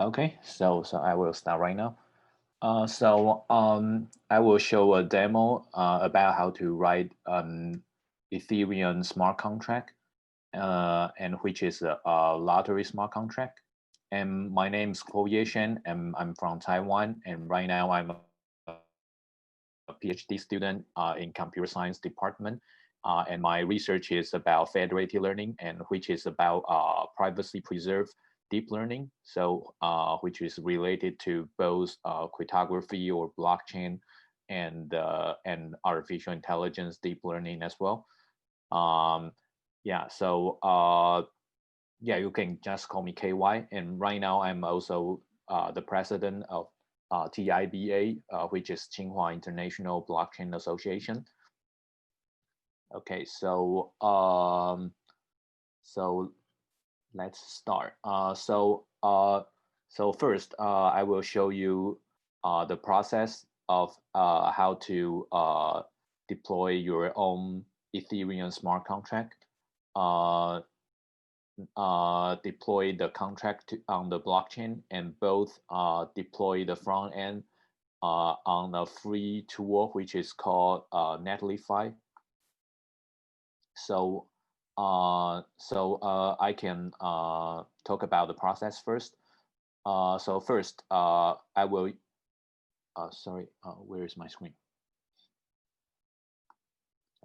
Okay, so I will start right now. I will show a demo about how to write an Ethereum smart contract, and which is a lottery smart contract. And my name is Shen, and I'm from Taiwan. And right now I'm a PhD student in computer science department. And my research is about federated learning, and which is about privacy preserved deep learning. So which is related to both cryptography or blockchain and artificial intelligence deep learning as well. Yeah, so yeah, you can just call me KY. And right now I'm also the president of TIBA, which is Tsinghua International Blockchain Association. Okay, so let's start. So first, I will show you the process of how to deploy your own Ethereum smart contract. Deploy the contract on the blockchain, and both deploy the front end on a free tool which is called Netlify. So I can talk about the process first. So first, I will. Sorry, where is my screen?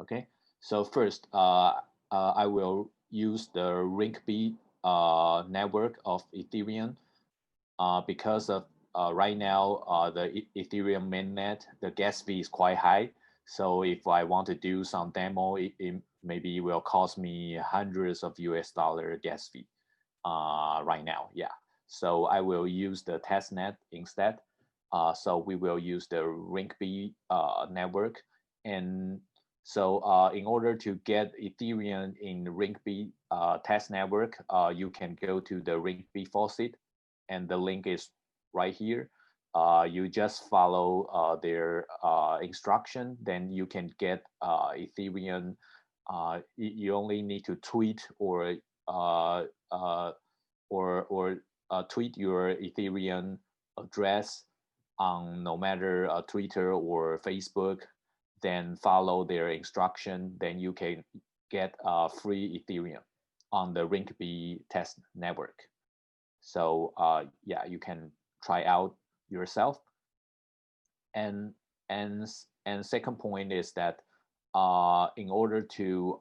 Okay. So first, I will use the RinkB network of Ethereum because of right now the Ethereum mainnet, the gas fee is quite high. So if I want to do some demo, it maybe will cost me hundreds of US dollar gas fee right now. Yeah. So I will use the testnet instead. So we will use the RinkB network. And so in order to get Ethereum in RinkB test network, you can go to the RinkB faucet, and the link is right here. You just follow their instruction, then you can get Ethereum. You only need to tweet or tweet your Ethereum address on no matter Twitter or Facebook, then follow their instruction, then you can get free Ethereum on the RinkB test network. So yeah, you can try out yourself. And second point is that in order to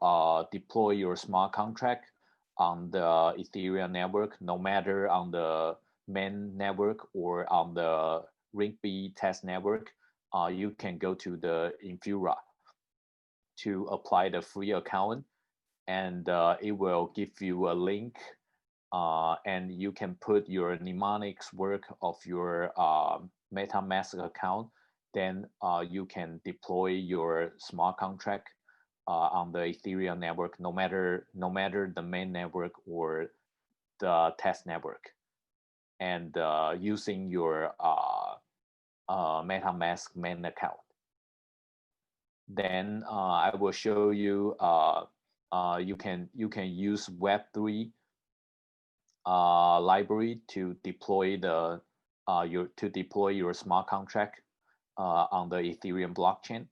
deploy your smart contract on the Ethereum network, no matter on the main network or on the RinkB test network, you can go to the Infura to apply the free account, and it will give you a link, and you can put your mnemonics work of your MetaMask account. Then you can deploy your smart contract on the Ethereum network, no matter the main network or the test network, and using your MetaMask main account. Then I will show you you can use Web3 library to deploy the your smart contract on the Ethereum blockchain.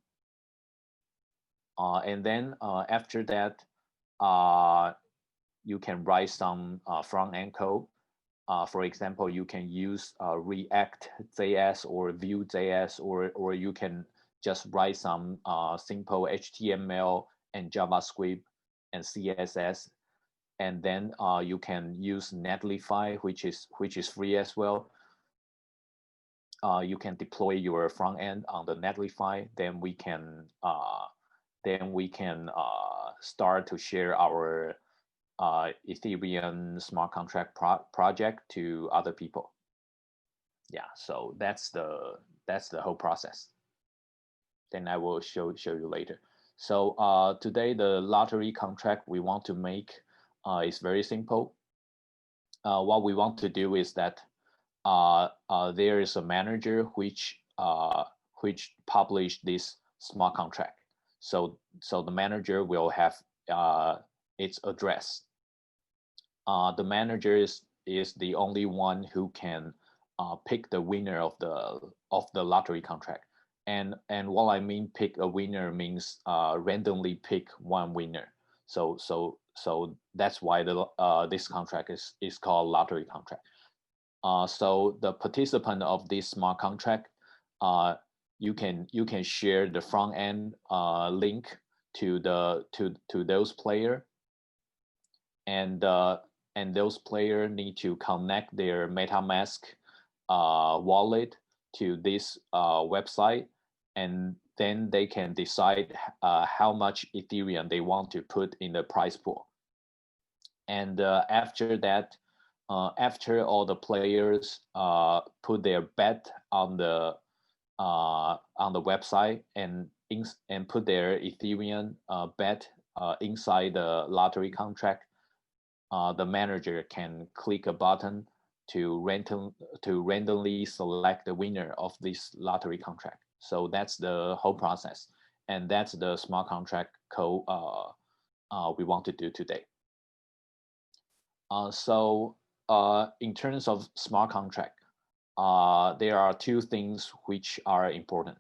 And then after that, you can write some front end code. For example, you can use React.js or Vue.js, or you can just write some simple HTML and JavaScript and CSS. And then you can use Netlify, which is free as well. You can deploy your front end on the Netlify. Then we can start to share our Ethereum smart contract project to other people. Yeah, so that's the whole process. Then I will show you later. So today the lottery contract we want to make is very simple. What we want to do is that there is a manager which published this smart contract. So the manager will have its address. The manager is is the only one who can pick the winner of the lottery contract. And what I mean pick a winner means randomly pick one winner. So that's why this contract is called lottery contract. So the participant of this smart contract, you can share the front end link to those player, and those players need to connect their MetaMask wallet to this website, and then they can decide how much Ethereum they want to put in the prize pool. And after that, after all the players put their bet on the website and put their Ethereum bet inside the lottery contract, the manager can click a button to randomly select the winner of this lottery contract. So that's the whole process, and that's the smart contract code we want to do today. So in terms of smart contract, there are two things which are important.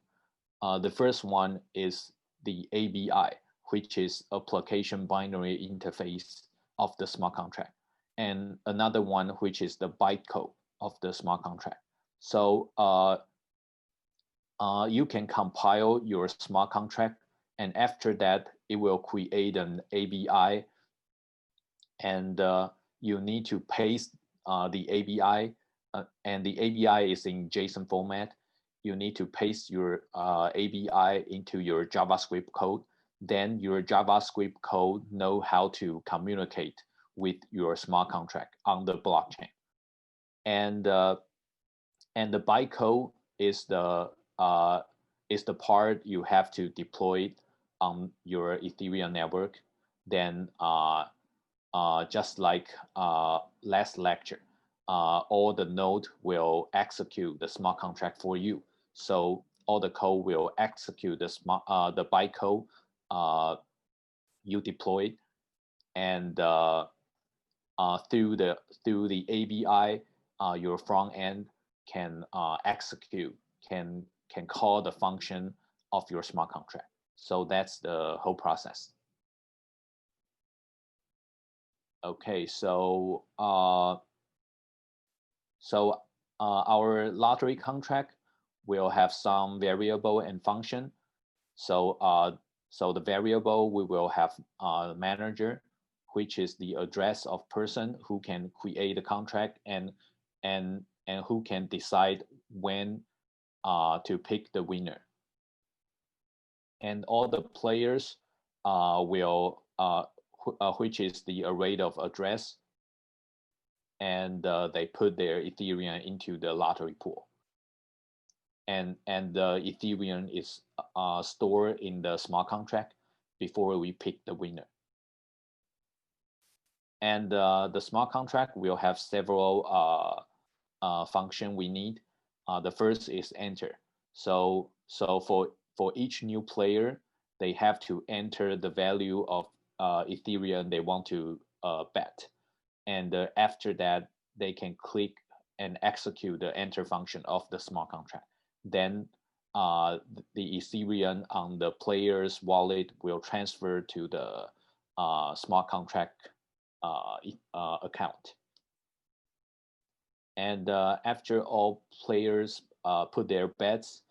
The first one is the ABI, which is application binary interface of the smart contract, and another one which is the bytecode of the smart contract. So you can compile your smart contract, and after that, it will create an ABI, and you need to paste the ABI, and the ABI is in JSON format. You need to paste your ABI into your JavaScript code. Then your JavaScript code know how to communicate with your smart contract on the blockchain. And the bytecode is the part you have to deploy on your Ethereum network. Then just like last lecture, all the node will execute the smart contract for you. So all the code will execute the bytecode you deployed, and through the ABI, your front end can execute, can call the function of your smart contract. So that's the whole process. Okay, so our lottery contract will have some variable and function. So the variable, we will have a manager, which is the address of person who can create the contract and who can decide when to pick the winner. And all the players will which is the array of address, and they put their Ethereum into the lottery pool. And the Ethereum is stored in the smart contract before we pick the winner. And the smart contract will have several function we need. The first is enter. So for each new player, they have to enter the value of Ethereum they want to bet. And after that, they can click and execute the enter function of the smart contract. Then the Ethereum on the player's wallet will transfer to the smart contract account. And after all players put their bets,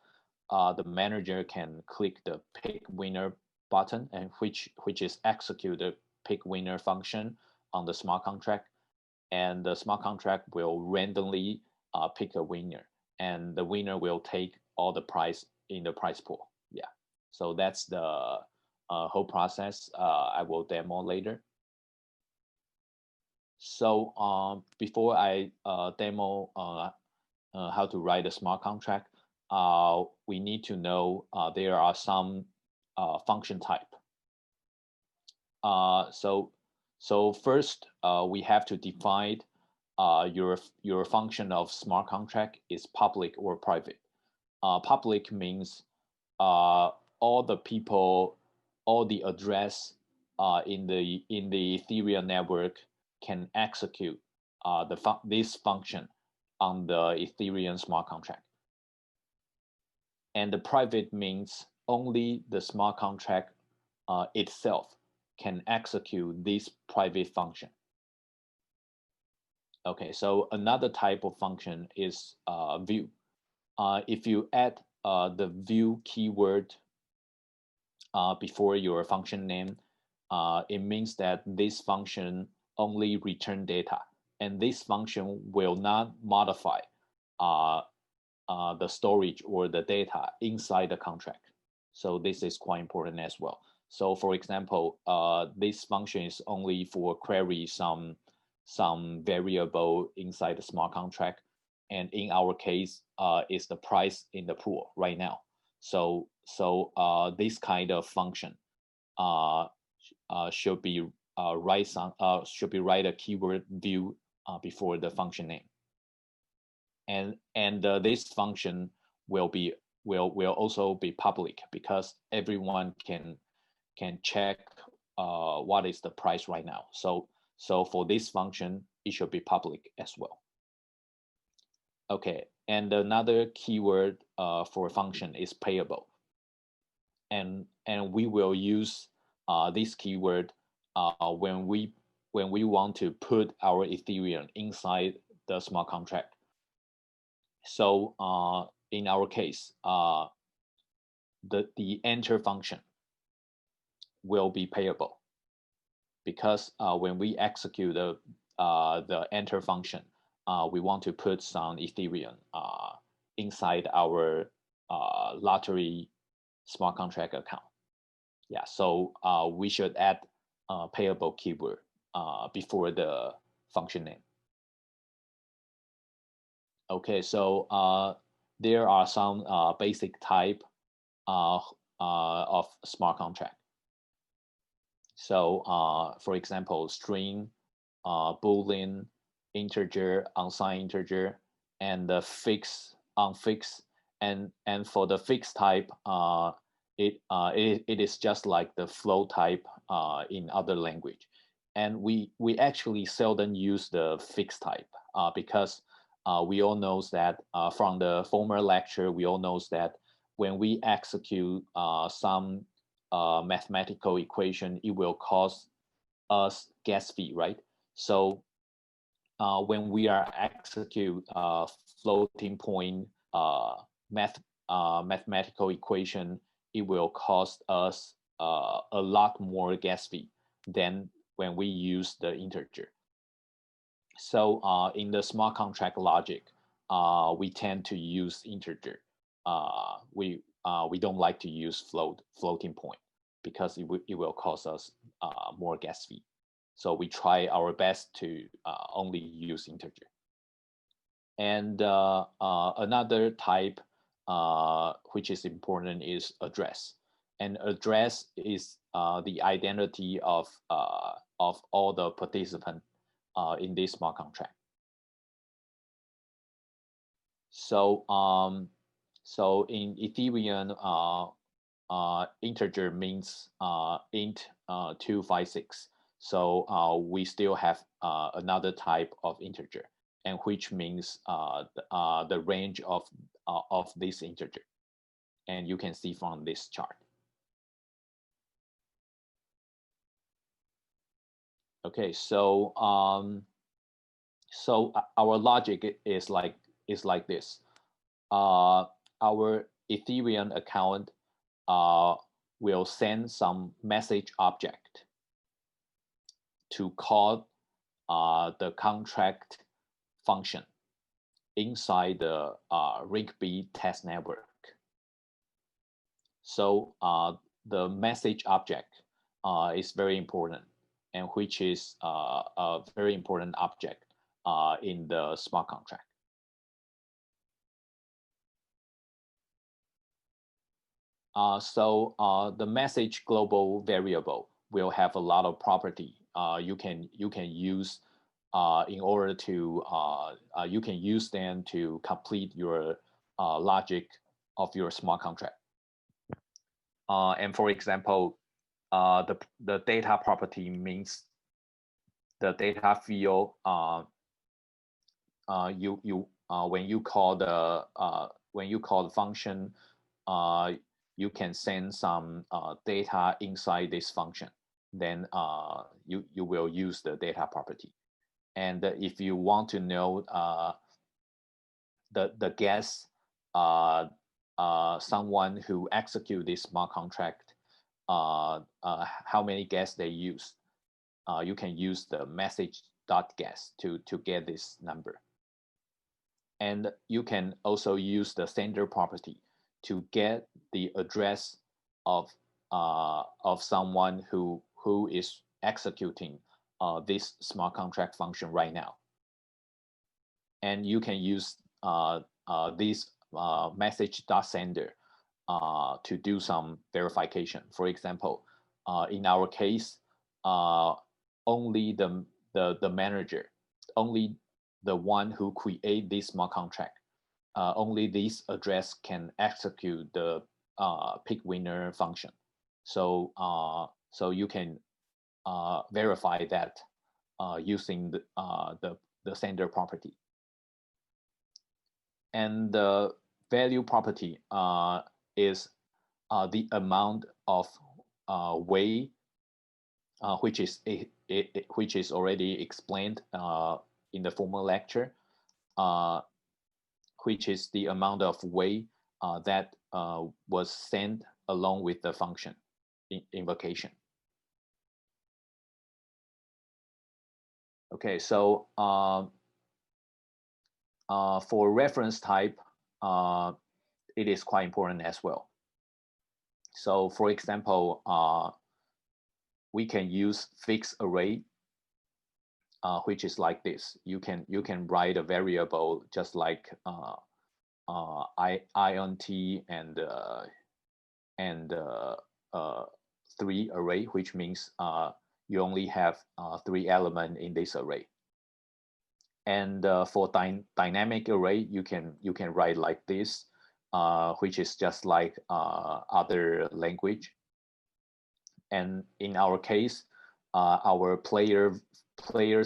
the manager can click the pick winner button, and which is execute the pick winner function on the smart contract, and the smart contract will randomly pick a winner, and the winner will take all the prize in the prize pool. Yeah, so that's the whole process. I will demo later. So before I demo how to write a smart contract, we need to know there are some function type. So first, we have to define your function of smart contract is public or private. Public means all the people, all the address in the Ethereum network can execute this function on the Ethereum smart contract. And the private means only the smart contract itself can execute this private function. Okay, so another type of function is view. If you add the view keyword before your function name, it means that this function only return data, and this function will not modify the storage or the data inside the contract. So this is quite important as well. So for example, this function is only for query some variable inside the smart contract, and in our case, is the price in the pool right now. So this kind of function should be write a keyword view before the function name, and this function will also be public because everyone can check what is the price right now. So for this function, it should be public as well. Okay, and another keyword for function is payable, and we will use this keyword when we want to put our Ethereum inside the smart contract. So in our case, the enter function will be payable because when we execute the enter function, we want to put some Ethereum inside our lottery smart contract account. Yeah, so we should add payable keyword before the function name. Okay, so there are some basic type of smart contract. So for example, string, boolean, integer, unsigned integer, and the fixed, unfixed, and for the fixed type, it is just like the float type in other language, and we actually seldom use the fixed type because we all knows that from the former lecture, we all knows that when we execute some mathematical equation, it will cost us gas fee, right? So when we are execute floating point mathematical equation, it will cost us a lot more gas fee than when we use the integer. So in the smart contract logic, we tend to use integer. We don't like to use floating point because it will cost us more gas fee. So we try our best to only use integer. And another type which is important is address. And address is the identity of all the participants in this smart contract. So so in Ethereum, integer means int 256. So we still have another type of integer, and which means the range of this integer, and you can see from this chart. Okay, so so our logic is like this. Our Ethereum account will send some message object to call the contract function inside the ItB test network. So the message object is very important, and which is a very important object in the smart contract. So the message global variable will have a lot of property you can use in order to you can use them to complete your logic of your smart contract. And for example, the data property means the data field when you call the function, you can send some data inside this function. Then you will use the data property. And if you want to know the guess, someone who execute this smart contract, how many guess they use, you can use the message.guess to get this number. And you can also use the sender property to get the address of someone who is executing this smart contract function right now. And you can use this message.sender to do some verification. For example, in our case, only the manager, only the one who create this smart contract, only this address can execute the pick winner function. So so you can verify that using the sender property. And the value property is the amount of way, which is already explained in the former lecture, which is the amount of way that was sent along with the function invocation. Okay, so for reference type, it is quite important as well. So for example, we can use fixed array, which is like this. You can write a variable just like int and 3 array, which means you only have 3 elements in this array. And for dynamic array, you can write like this, which is just like other language. And in our case, our players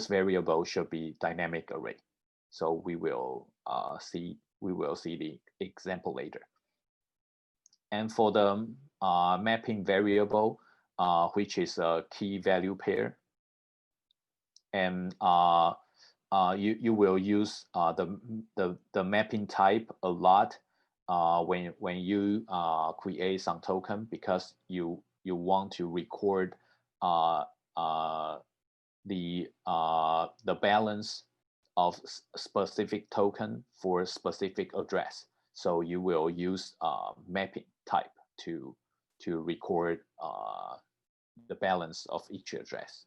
variable should be dynamic array. So we will see the example later. And for the mapping variable, which is a key value pair, and you will use the mapping type a lot when you create some token, because you want to record the balance of specific token for specific address. So you will use mapping type to record the balance of each address.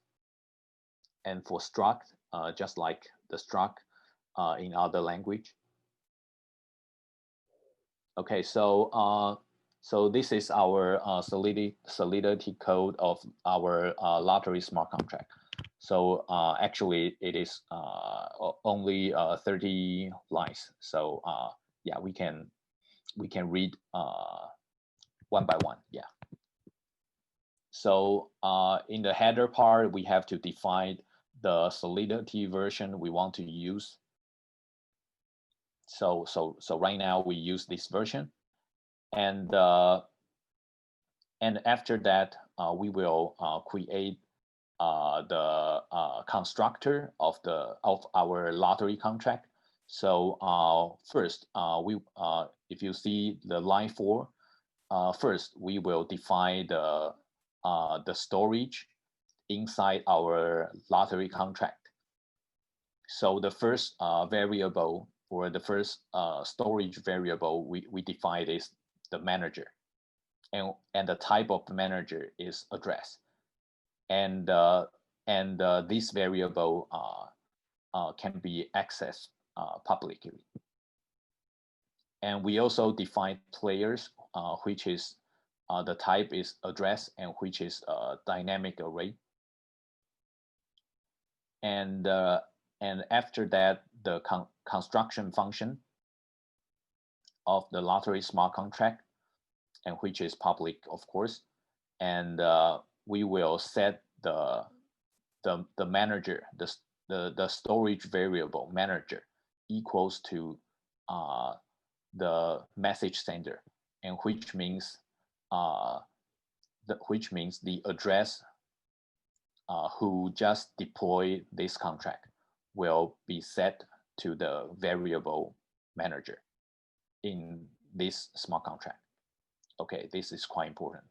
And for struct, just like the struct in other language. Okay, so so this is our solidity code of our lottery smart contract. So actually, it is only 30 lines. So yeah, we can read one by one. Yeah. So in the header part, we have to define the solidity version we want to use. So right now we use this version, and after that we will create the constructor of our lottery contract. So first, if you see the line 4, first we will define the storage inside our lottery contract. So the first variable, or the first storage variable we define is the manager, and the type of the manager is address, and this variable can be accessed publicly. And we also define players, which is the type is address, and which is a dynamic array. And after that, the construction function of the lottery smart contract, and which is public, of course. And we will set the manager, the storage variable manager equals to the message sender, and which means the address who just deploy this contract will be set to the variable manager in this smart contract. Okay, this is quite important.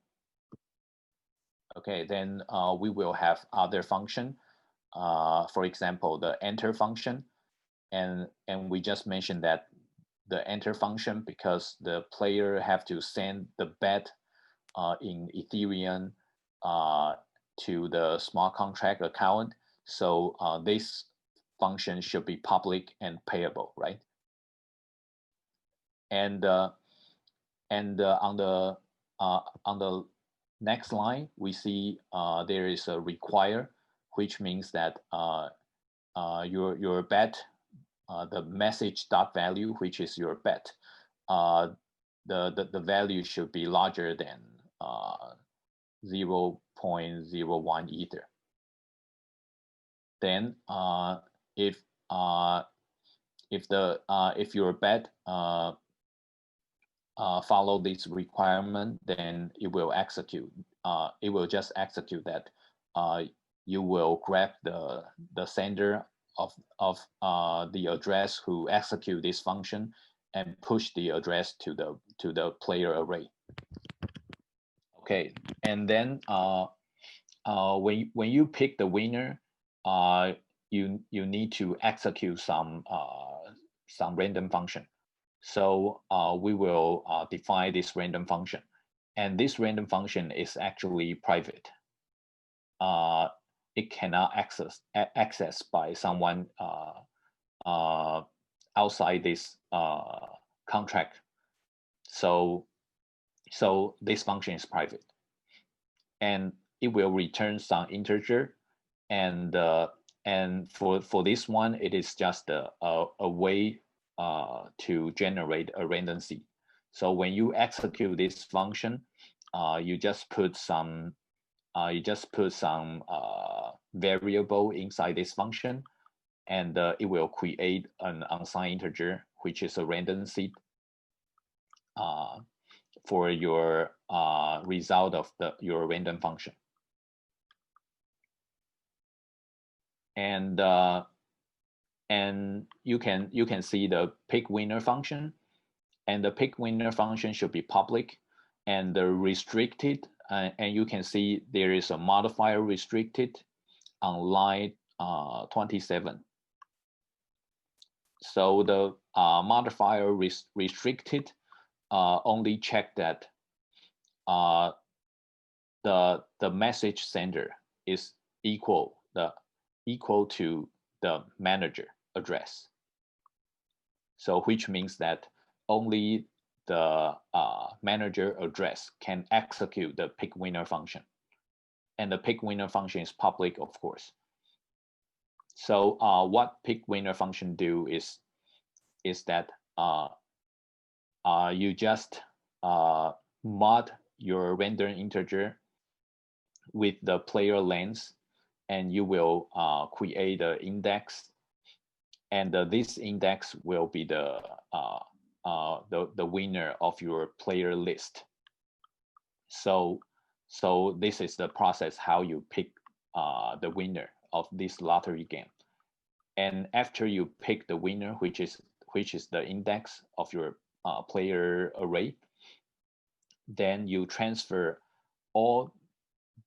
Okay, then we will have other function. For example, the enter function, and we just mentioned that the enter function, because the player have to send the bet in Ethereum to the smart contract account. So this function should be public and payable, right? And on the next line, we see there is a require, which means that your bet, the message dot value, which is your bet, the value should be larger than 0.01 ether. Then if your bet follow this requirement, then it will execute. It will just execute that. You will grab the sender of the address who execute this function and push the address to the player array. Okay, and then when you pick the winner, you need to execute some random function. So we will define this random function, and this random function is actually private. It cannot access by someone outside this contract. So this function is private, and it will return some integer, and for this one, it is just a way to generate a random seed. So when you execute this function, you just put some variable inside this function, and it will create an unsigned integer, which is a random seed for your result of your random function. And you can see the pick winner function, and the pick winner function should be public and restricted. And you can see there is a modifier restricted on line 27. So the modifier restricted only check that the message sender is equal to the manager address. So which means that only the manager address can execute the pick winner function, and the pick winner function is public, of course. So what pick winner function do is that you just mod your random integer with the player length, and you will create an index, and this index will be the winner of your player list. So this is the process how you pick the winner of this lottery game. And after you pick the winner, which is the index of your player array, then you transfer all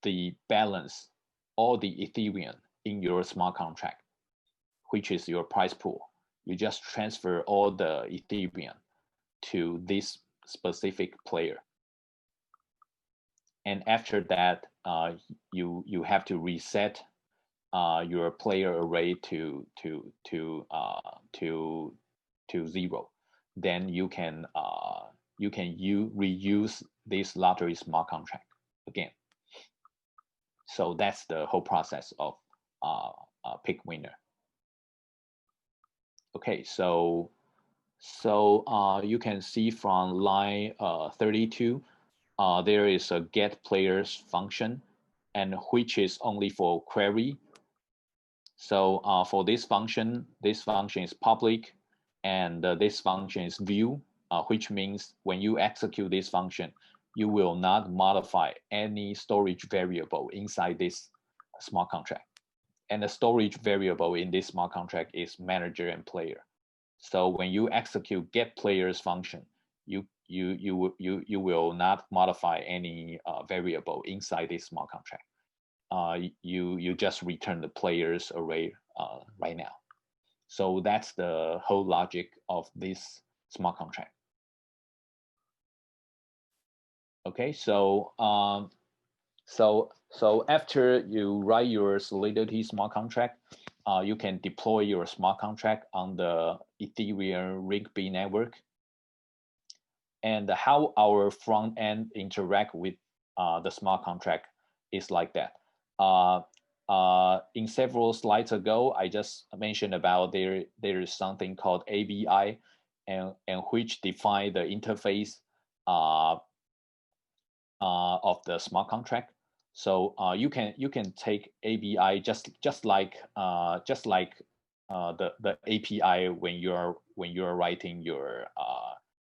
the balance, all the Ethereum in your smart contract, which is your prize pool. You just transfer all the Ethereum to this specific player. And after that, you have to reset your player array to 0. Then you can reuse this lottery smart contract again. So that's the whole process of pick winner. Okay, so you can see from line 32, there is a get players function, and which is only for query. So for this function is public, And this function is view, which means when you execute this function, you will not modify any storage variable inside this smart contract. And the storage variable in this smart contract is manager and player. So when you execute get players function, you will not modify any variable inside this smart contract. You just return the players array right now. So that's the whole logic of this smart contract. Okay, so after you write your Solidity smart contract, you can deploy your smart contract on the Ethereum Rig-B network. And how our front end interact with the smart contract is like that. In several slides ago, I just mentioned about there is something called ABI, and which define the interface of the smart contract. So you can take ABI just like the API when you're writing your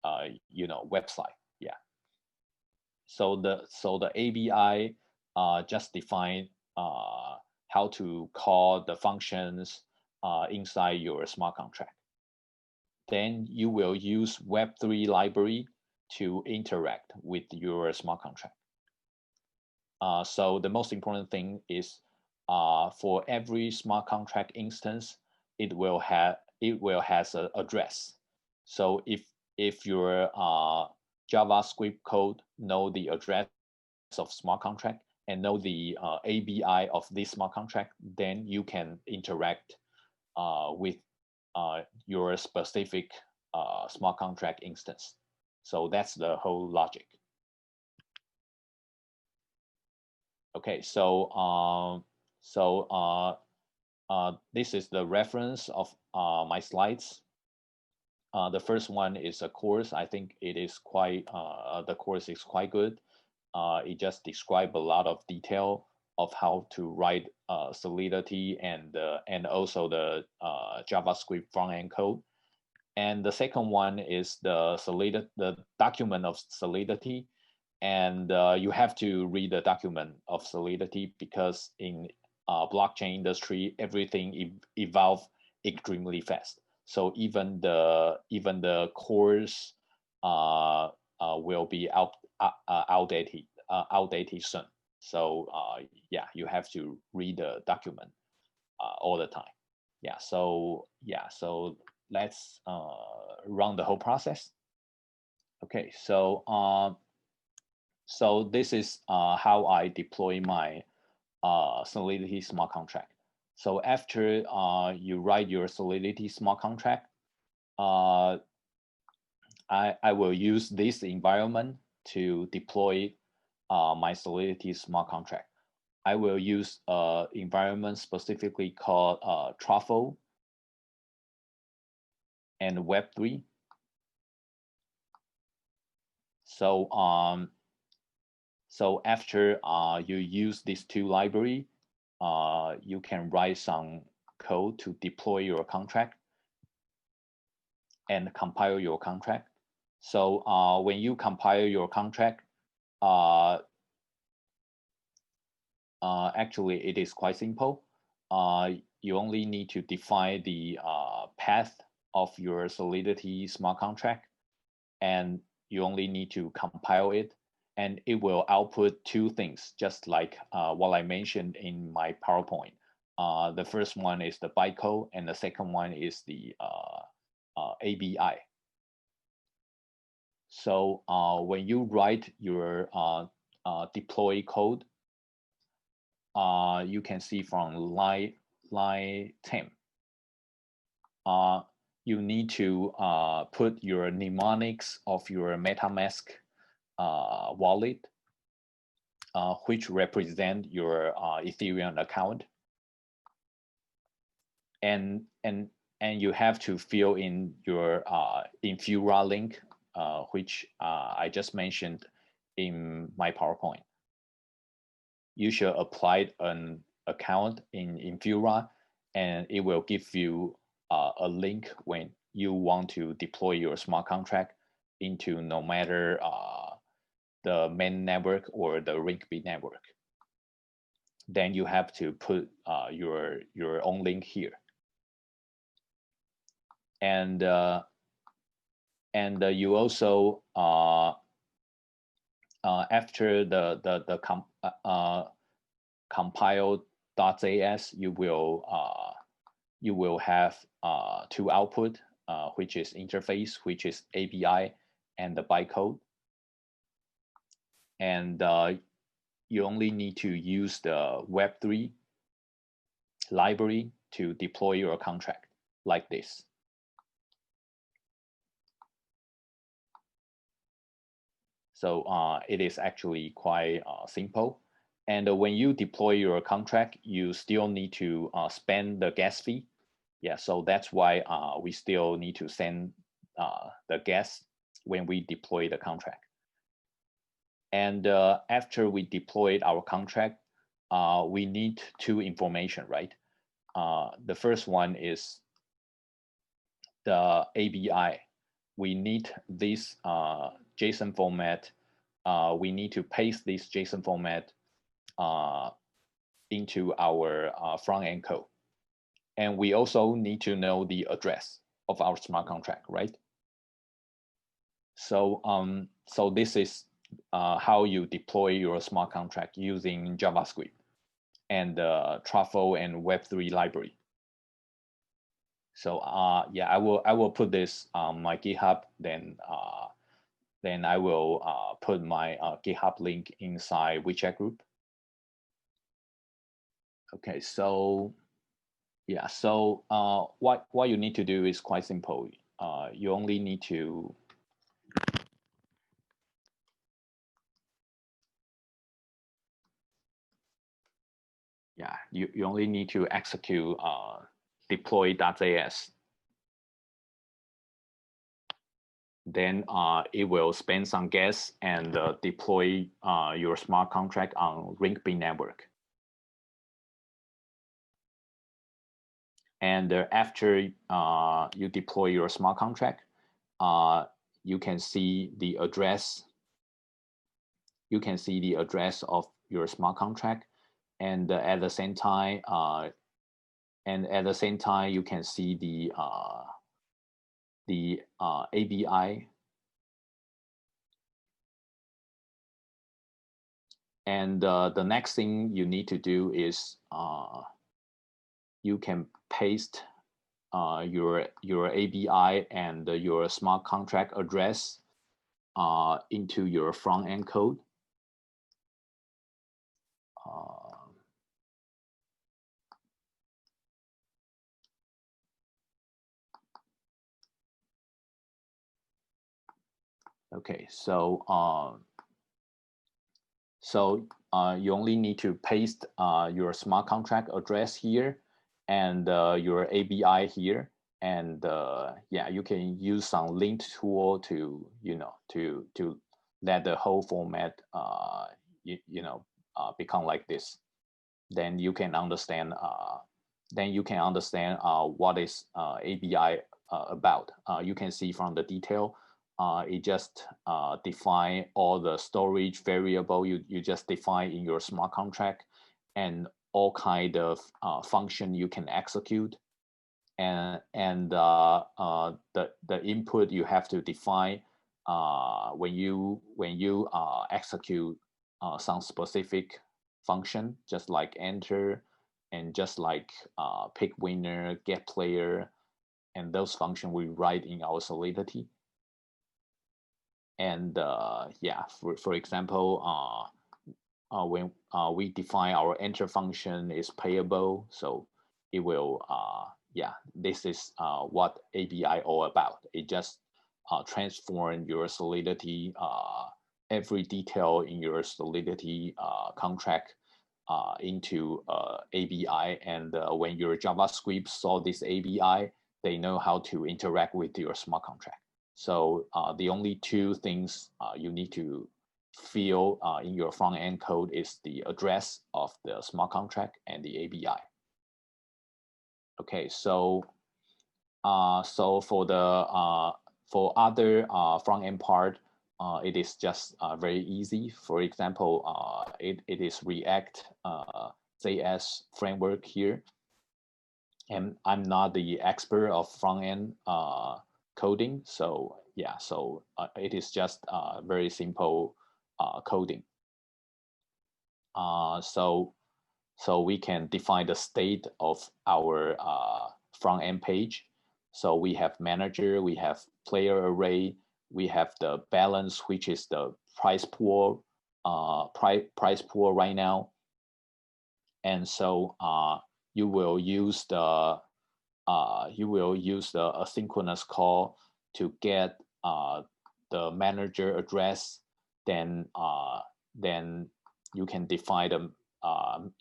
website. Yeah. So the ABI just define how to call the functions inside your smart contract. Then you will use Web3 library to interact with your smart contract. So the most important thing is for every smart contract instance, it will has an address. So if your JavaScript code know the address of smart contract and know the ABI of this smart contract, then you can interact with your specific smart contract instance. So that's the whole logic. Okay, so this is the reference of my slides. The first one is a course. I think it is quite the course is quite good. It just describes a lot of detail of how to write Solidity and also the JavaScript front end code. And the second one is the document of Solidity. And you have to read the document of Solidity because in blockchain industry, everything evolves extremely fast. So even the course will be outdated soon. So yeah, you have to read the document all the time. Yeah. So let's run the whole process. Okay. So this is how I deploy my Solidity smart contract. So after you write your Solidity smart contract, I will use this environment to deploy my Solidity smart contract. I will use environment specifically called Truffle and Web3. So after you use these two library, you can write some code to deploy your contract and compile your contract. So when you compile your contract, actually it is quite simple. You only need to define the path of your Solidity smart contract, and you only need to compile it, and it will output two things, just like what I mentioned in my PowerPoint. The first one is the bytecode, and the second one is the ABI. So when you write your deploy code, you can see from line 10. You need to put your mnemonics of your MetaMask wallet, which represent your Ethereum account, and you have to fill in your Infura link, which I just mentioned in my PowerPoint. You should apply an account in Infura, and it will give you a link when you want to deploy your smart contract into no matter the main network or the Ring-B network, then you have to put your own link here. And you also after the compile.js, you will have two output, which is interface, which is ABI, and the bytecode. And you only need to use the Web3 library to deploy your contract like this. So it is actually quite simple. And when you deploy your contract, you still need to spend the gas fee. Yeah, so that's why we still need to send the gas when we deploy the contract. And after we deployed our contract, we need two information, right? The first one is the ABI. We need this JSON format. We need to paste this JSON format into our front-end code. And we also need to know the address of our smart contract, right? So, so this is how you deploy your smart contract using JavaScript and Truffle and Web3 library. So yeah, I will put this on my GitHub. Then I will put my GitHub link inside WeChat group. Okay, so yeah, so what you need to do is quite simple. You only need to you only need to execute deploy.js. Then it will spend some gas and deploy your smart contract on Ring-B network. And after you deploy your smart contract, you can see the address. You can see the address of your smart contract, and at the same time, you can see the ABI. And the next thing you need to do is you can paste your ABI and your smart contract address into your front-end code. Okay, so you only need to paste your smart contract address here and your ABI here, and yeah, you can use some linked tool to to let the whole format become like this. Then you can understand. What is ABI about. You can see from the detail. It just define all the storage variable you just define in your smart contract, and all kind of function you can execute, and the input you have to define when you execute some specific function, just like enter, and just like pick winner, get player, and those functions we write in our Solidity. And yeah, for example, when we define our enter function is payable, so it will, yeah, this is what ABI all about. It just transform your Solidity, every detail in your Solidity contract into ABI. And when your JavaScript saw this ABI, they know how to interact with your smart contract. So the only two things you need to fill in your front-end code is the address of the smart contract and the ABI. Okay, so So for other front end part, it is just very easy. For example, it is React JS framework here, and I'm not the expert of front end coding, so yeah, so it is just very simple coding. So we can define the state of our front end page. So we have manager, we have player array, we have the balance, which is the price pool, price pool right now. And so you will use the asynchronous call to get the manager address. Then you can define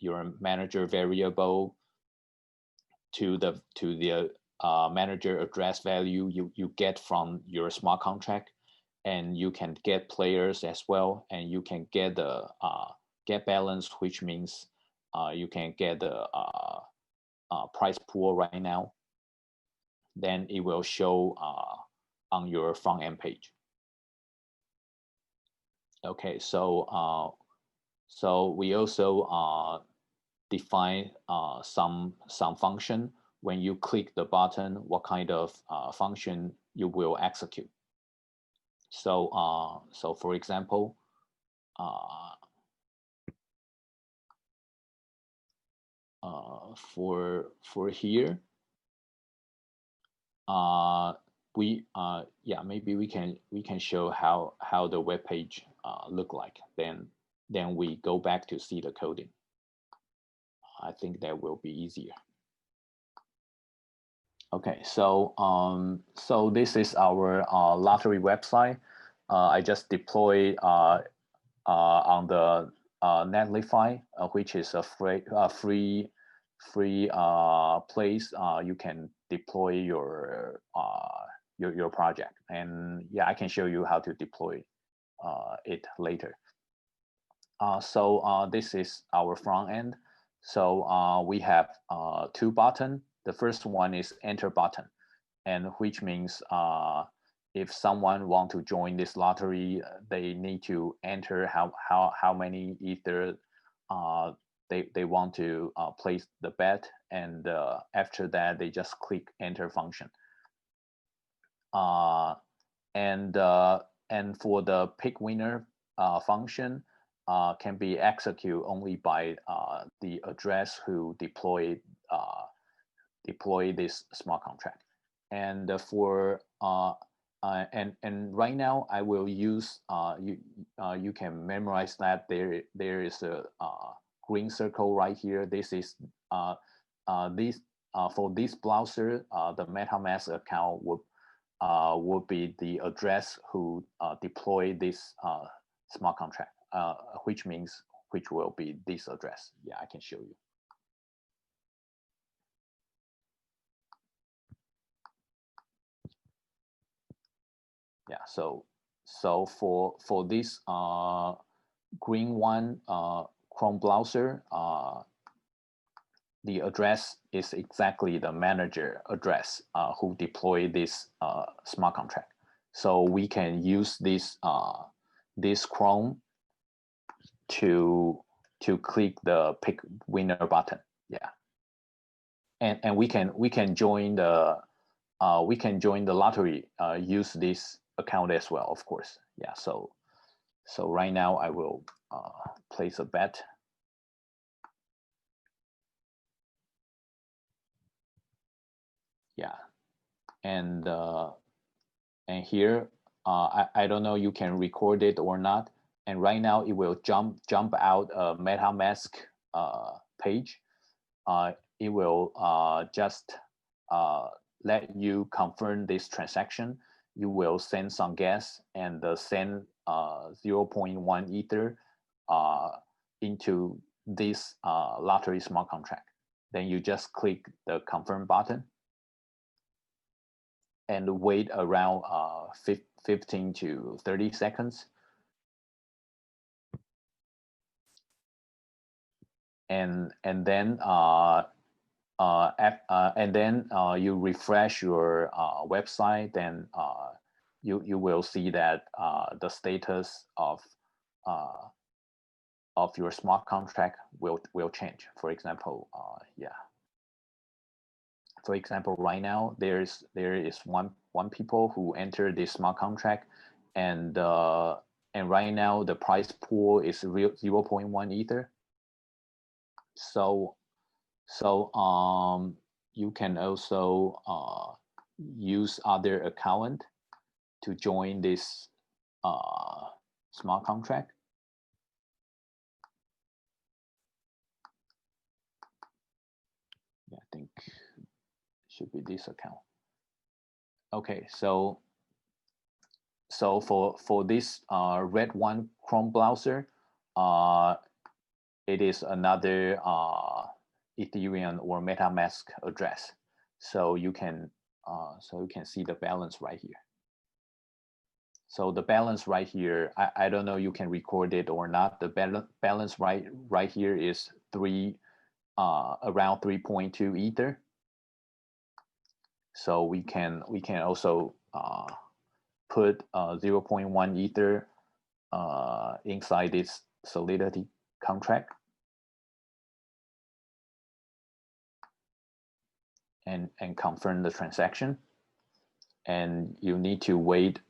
your manager variable to the manager address value you get from your smart contract, and you can get players as well, and you can get the get balance, which means you can get the price pool right now. Then it will show on your front end page. Okay, so we also define some function. When you click the button, what kind of function you will execute. So so for example, for here, yeah, maybe we can show how the web page look like. Then we go back to see the coding. I think that will be easier. Okay, so so this is our lottery website. I just deploy on the Netlify, which is a free place. You can deploy your project, and yeah, I can show you how to deploy it later. So this is our front end. So we have two buttons. The first one is enter button, and which means if someone want to join this lottery, they need to enter how many ether they want to place the bet, and after that they just click enter function. And for the pick winner function, can be executed only by the address who deploy this smart contract. And for and right now I will use you can memorize that there is a green circle right here. This is for this browser, the MetaMask account would be the address who deploy this smart contract, which will be this address. Yeah, I can show you. Yeah, so for this green one Chrome browser, the address is exactly the manager address who deploy this smart contract. So we can use this this Chrome to click the pick winner button. Yeah, and we can join the lottery. Use this account as well, of course. Yeah, so right now I will place a bet. Yeah, and here I don't know you can record it or not. And right now it will jump out a MetaMask page. It will just let you confirm this transaction. You will send some gas and send 0.1 ether into this lottery smart contract. Then you just click the confirm button and wait around 15 to 30 seconds. And then and then you refresh your website, then you will see that the status of your smart contract will change. For example, for example, right now there is one people who entered this smart contract, and right now the price pool is 0.1 ether. So you can also use other account to join this smart contract. Yeah, I think should be this account. Okay, so for this red one Chrome browser, it is another Ethereum or MetaMask address. So you can see the balance right here. So the balance right here, I don't know you can record it or not. The balance right here is around 3.2 ether. So we can also put 0.1 ether inside this Solidity contract, and confirm the transaction. And you need to wait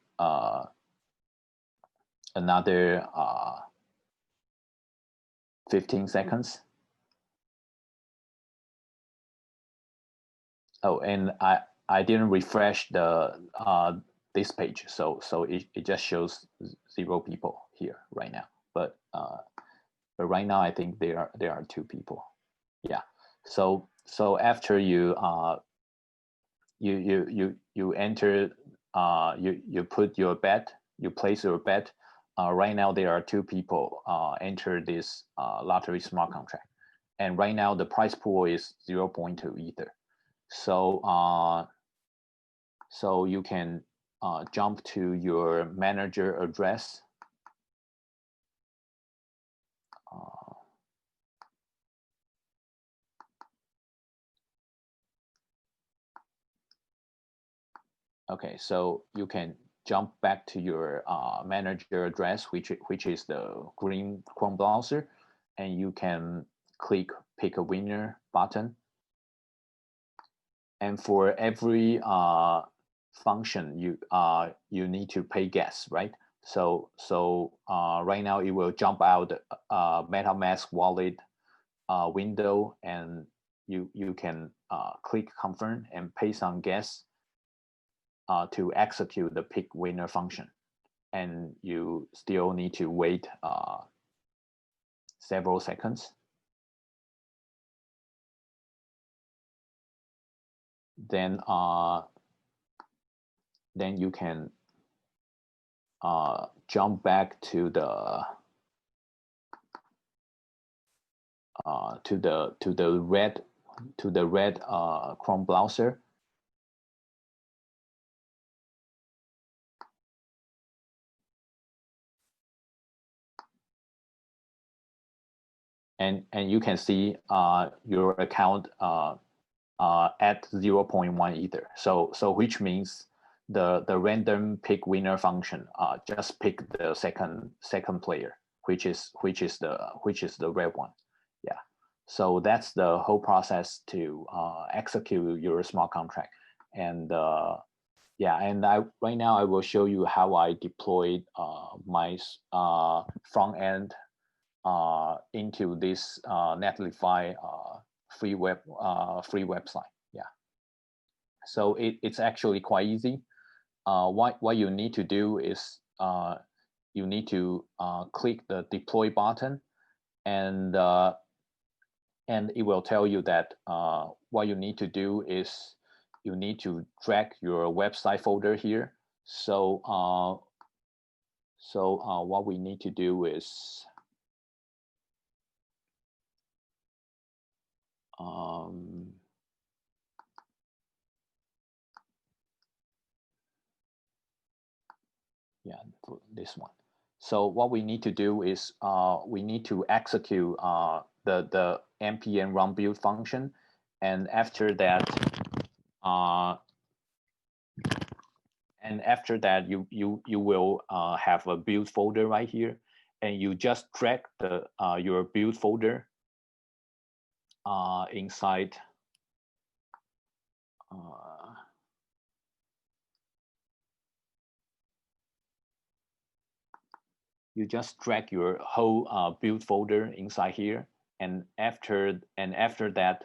another 15 seconds. Oh, and I didn't refresh the this page, so it just shows 0 people here right now. But right now I think there are 2 people. Yeah. So after you you enter you put your bet, you place your bet. Right now there are 2 people enter this lottery smart contract, and right now the price pool is 0.2 ether. So so you can jump to your manager address. Okay, so you can jump back to your manager address, which is the green Chrome browser, and you can click pick a winner button. And for every function, you need to pay gas, right? So right now it will jump out MetaMask wallet window, and you can click confirm and pay some gas to execute the pick winner function, and you still need to wait several seconds. Then you can jump back to the red Chrome browser. And you can see your account at 0.1 ether. So which means the random pick winner function just pick the second player, which is the red one. Yeah. So that's the whole process to execute your smart contract. And yeah, and right now I will show you how I deployed my front end into this Netlify free website. Yeah. So it's actually quite easy. What you need to do is you need to click the deploy button, and it will tell you that what you need to do is you need to drag your website folder here. So what we need to do is yeah, this one. So what we need to do is we need to execute the npm run build function, And after that, you will have a build folder right here, and you just drag the your build folder inside. You just drag your whole build folder inside here, and after that,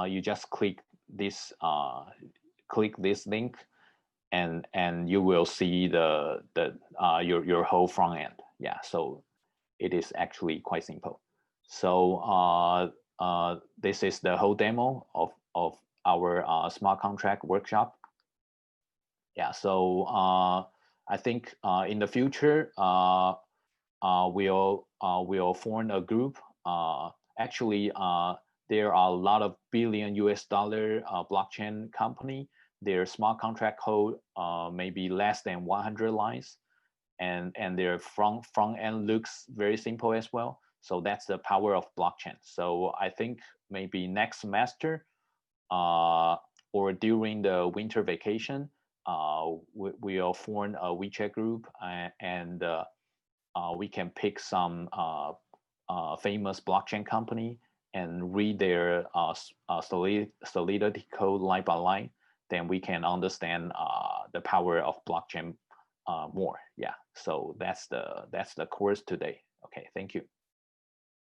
you just click this link, and you will see your whole front end. Yeah, so it is actually quite simple. So this is the whole demo of our smart contract workshop. Yeah, so I think in the future we'll form a group. Actually, there are a lot of billion US dollar blockchain company. Their smart contract code maybe less than 100 lines, and their front end looks very simple as well. So that's the power of blockchain. So I think maybe next semester or during the winter vacation, we'll form a WeChat group, and we can pick some famous blockchain company and read their Solidity code line by line. Then we can understand the power of blockchain more. Yeah, so that's the course today. Okay, thank you.